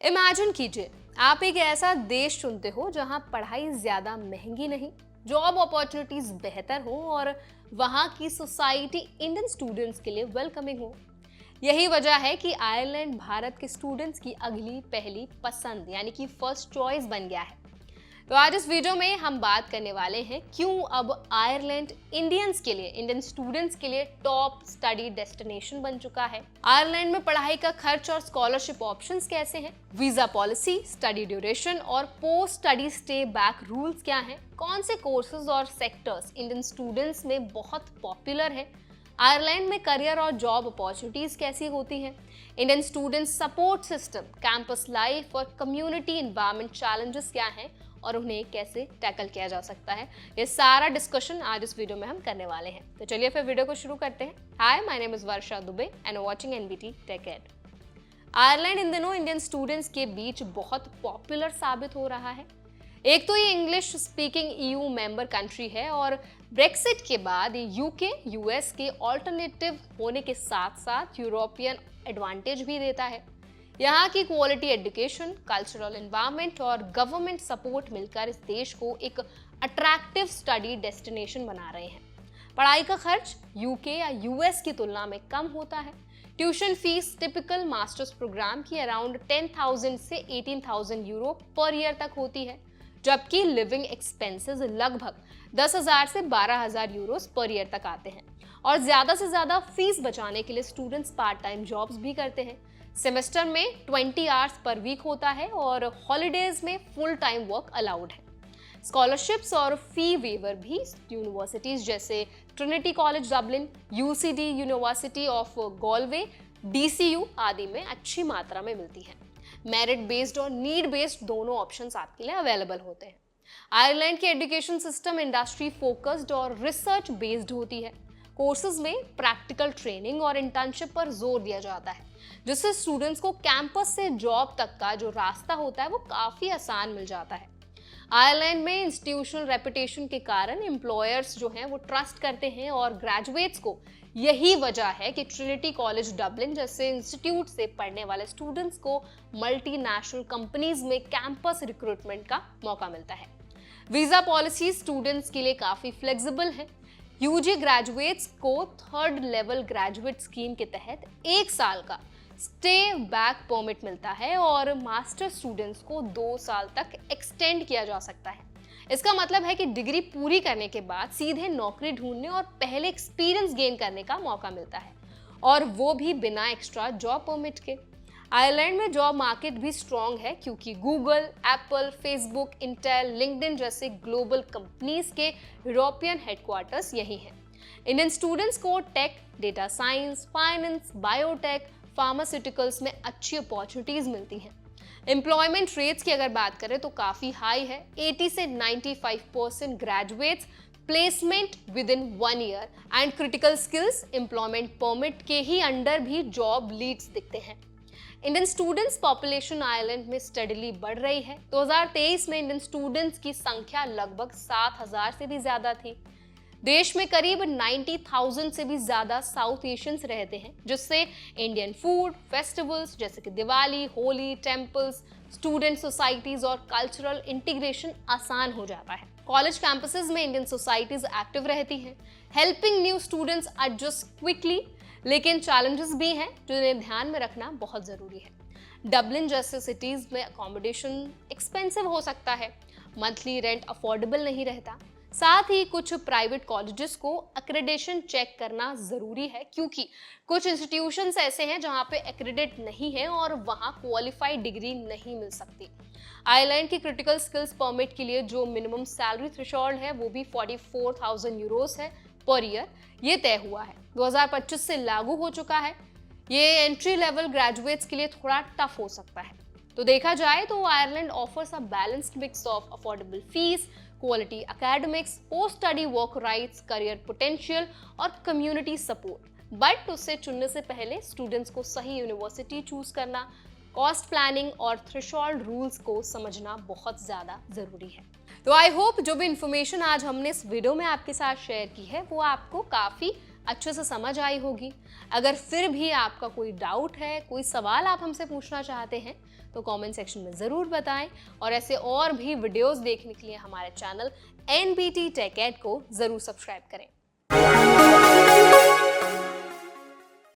Imagine कीजिए, आप एक ऐसा देश चुनते हो जहां पढ़ाई ज्यादा महंगी नहीं, जॉब अपॉर्चुनिटीज बेहतर हो और वहां की सोसाइटी इंडियन स्टूडेंट्स के लिए वेलकमिंग हो। यही वजह है कि आयरलैंड भारत के स्टूडेंट्स की अगली पहली पसंद यानी कि फर्स्ट चॉइस बन गया है। तो आज इस वीडियो में हम बात करने वाले हैं क्यों अब आयरलैंड इंडियन स्टूडेंट्स के लिए टॉप स्टडी डेस्टिनेशन बन चुका है। आयरलैंड में पढ़ाई का खर्च और स्कॉलरशिप ऑप्शंस कैसे हैं, वीजा पॉलिसी, स्टडी ड्यूरेशन और post study stay back rules क्या हैं, कौन से कोर्सेज और सेक्टर्स इंडियन स्टूडेंट्स में बहुत पॉपुलर है, आयरलैंड में करियर और जॉब अपॉर्चुनिटीज कैसी होती हैं, Indian student support system, campus life और कम्युनिटी एनवायरनमेंट चैलेंजेस क्या हैं और उन्हें कैसे टैकल किया जा सकता है। ये सारा डिस्कशन आज इस वीडियो में हम करने वाले हैं। तो चलिए फिर वीडियो को शुरू करते हैं। Hi, my name is Varsha Dubey and watching NBT tech ed. Ireland इन दिनों इंडियन स्टूडेंट्स के बीच बहुत पॉपुलर साबित हो रहा है। एक तो ये English speaking EU member country है और ब्रेक्सिट के बाद ये यूके यूएस के ऑल्टरनेटिव होने के साथ साथ यूरोपियन एडवांटेज भी देता है। यहाँ की क्वालिटी एजुकेशन, कल्चरल एनवायरनमेंट और गवर्नमेंट सपोर्ट मिलकर इस देश को एक अट्रैक्टिव स्टडी डेस्टिनेशन बना रहे हैं। पढ़ाई का खर्च यूके या यूएस की तुलना में कम होता है। Tuition fees typical masters program की अराउंड 10,000 से 18,000 यूरो पर ईयर तक होती है, जबकि लिविंग एक्सपेंसेस लगभग 10,000 से 12,000 यूरोस पर ईयर तक आते हैं। और ज्यादा से ज्यादा फीस बचाने के लिए स्टूडेंट्स पार्ट टाइम जॉब्स भी करते हैं। सेमेस्टर में 20 आवर्स पर वीक होता है और हॉलीडेज में फुल टाइम वर्क अलाउड है। स्कॉलरशिप्स और फी वेवर भी यूनिवर्सिटीज जैसे Trinity college Dublin, UCD university of Galway, DCU आदि में अच्छी मात्रा में मिलती है। मेरिट बेस्ड और नीड बेस्ड दोनों ऑप्शंस आपके लिए अवेलेबल होते हैं। आयरलैंड की एजुकेशन सिस्टम इंडस्ट्री फोकस्ड और रिसर्च बेस्ड होती है। कोर्सेज में प्रैक्टिकल ट्रेनिंग और इंटर्नशिप पर जोर दिया जाता है, जिससे स्टूडेंट्स को कैंपस से जॉब तक का जो रास्ता होता है वो काफी आसान मिल जाता है। आयरलैंड में इंस्टीट्यूशनल रेपुटेशन के कारण एम्प्लॉयर्स जो हैं वो ट्रस्ट करते हैं और ग्रेजुएट्स को यही वजह है कि ट्रिनिटी कॉलेज डबलिन जैसे इंस्टीट्यूट से पढ़ने वाले स्टूडेंट्स को मल्टीनेशनल कंपनीज में कैंपस रिक्रूटमेंट का मौका मिलता है। वीजा पॉलिसी स्टूडेंट्स के लिए काफी फ्लेक्सिबल है। यूजी ग्रेजुएट्स को थर्ड लेवल ग्रेजुएट स्कीम के तहत 1 साल का स्टे बैक परमिट मिलता है और मास्टर स्टूडेंट्स को 2 साल तक एक्सटेंड किया जा सकता है। इसका मतलब है कि डिग्री पूरी करने के बाद सीधे नौकरी ढूंढने और पहले एक्सपीरियंस गेन करने का मौका मिलता है, और वो भी बिना एक्स्ट्रा जॉब परमिट के। आयरलैंड में जॉब मार्केट भी स्ट्रॉन्ग है क्योंकि Google, Apple, Facebook, Intel, LinkedIn जैसे ग्लोबल कंपनीज के यूरोपियन हेडक्वार्टर्स यही हैं। इंडियन स्टूडेंट्स को tech, data science, finance, biotech, pharmaceuticals में अच्छी अपॉर्चुनिटीज मिलती हैं। एम्प्लॉयमेंट रेट्स की अगर बात करें तो काफ़ी हाई है। 80 से 95% graduates placement with in 1 year and critical skills employment permit के ही अंडर भी जॉब लीड्स दिखते हैं। इंडियन स्टूडेंट्स पॉपुलेशन आयरलैंड में स्टडीली बढ़ रही है। 2023 में इंडियन स्टूडेंट्स की संख्या लगभग 7,000 से भी ज्यादा थी। देश में करीब 90,000 से भी ज्यादा साउथ एशियंस रहते हैं, जिससे इंडियन फूड, फेस्टिवल्स जैसे कि Diwali, Holi, temples, student societies और कल्चरल इंटीग्रेशन आसान हो जाता है। कॉलेज कैंपसेस में इंडियन सोसाइटीज एक्टिव रहती हैं, helping new students adjust quickly. लेकिन चैलेंजेस भी हैं जिन्हें ध्यान में रखना बहुत ज़रूरी है। डबलिन जैसे सिटीज़ में अकोमोडेशन एक्सपेंसिव हो सकता है, मंथली रेंट अफोर्डेबल नहीं रहता। साथ ही कुछ प्राइवेट कॉलेजेस को एक्रेडिटेशन चेक करना ज़रूरी है क्योंकि कुछ इंस्टीट्यूशंस ऐसे हैं जहां पे एक्रेडिट नहीं है और वहां क्वालिफाइड डिग्री नहीं मिल सकती। आयरलैंड की क्रिटिकल स्किल्स परमिट के लिए जो मिनिमम सैलरी थ्रेशोल्ड है वो भी 44,000 यूरोस है पर ईयर। ये तय हुआ है, 2025 से लागू हो चुका है। ये एंट्री लेवल ग्रेजुएट्स के लिए थोड़ा टफ हो सकता है। तो देखा जाए तो Ireland offers a balanced mix of affordable fees, quality academics, post study work rights, career potential और कम्युनिटी सपोर्ट। बट उसे चुनने से पहले स्टूडेंट्स को सही यूनिवर्सिटी चूज करना, कॉस्ट प्लानिंग और थ्रेशोल्ड रूल्स को समझना बहुत ज़्यादा ज़रूरी है। तो आई होप जो भी इन्फॉर्मेशन आज हमने इस वीडियो में आपके साथ शेयर की है वो आपको काफ़ी अच्छे से समझ आई होगी। अगर फिर भी आपका कोई डाउट है, कोई सवाल आप हमसे पूछना चाहते हैं, तो तो कमेंट सेक्शन में ज़रूर बताएं और ऐसे और भी वीडियोस देखने के लिए हमारे चैनल NBT Tech Ed को ज़रूर सब्सक्राइब करें।